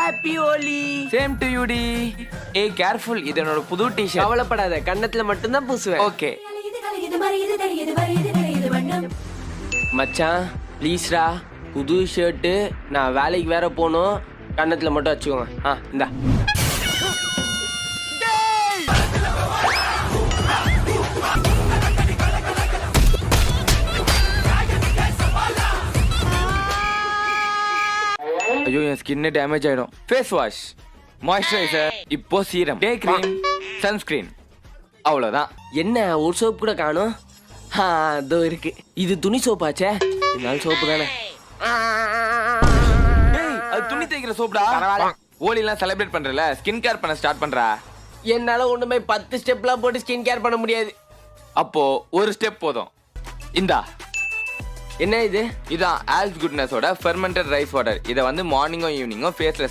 Happy Holi. Same to you டி. ஏய் careful, இது என்னோட புது டி-ஷர்ட். கவலைப்படாத, கண்ணத்துல மட்டும் தான் பூசுவேன். ஓகே மச்சான் ப்ளீஸ்ரா, புது ஷர்ட்டு, நான் வேலைக்கு வேற போகணும். கண்ணத்துல மட்டும் வச்சுக்கோங்க. இந்தா. ஐயோ, என் ஸ்கின் டேமேஜ் ஆயிடும். ஃபேஸ் வாஷ், மாய்ஸ்சரைசர், இப்போ சீரம், டே கிரீம், சன்ஸ்கிரீன், அவ்வளோதான். என்ன ஒரு சோப்பு கூட காணும்? இதோ இருக்கு. இது துணி சோப்பாச்சே, இருந்தாலும் சோப்பு தானே. ஏய், அது துணி தேய்க்கிற சோப்டா. ஹோலி எல்லாம் செலிப்ரேட் பண்றல, ஸ்கின் கேர் பண்ண ஸ்டார்ட் பண்றா. என்னால ஒண்ணுமே 10 ஸ்டெப்லாம் போட்டு ஸ்கின் கேர் பண்ண முடியாது. அப்போ ஒரு ஸ்டெப் போதும். இந்தா. என்ன இது? இதான் ஆல்ஸ் குட்னஸோட ஃபெர்மெண்டட் ரைஸ் வாட்டர். இதை வந்து மார்னிங்கும் ஈவினிங்கும் ஃபேஸ்ல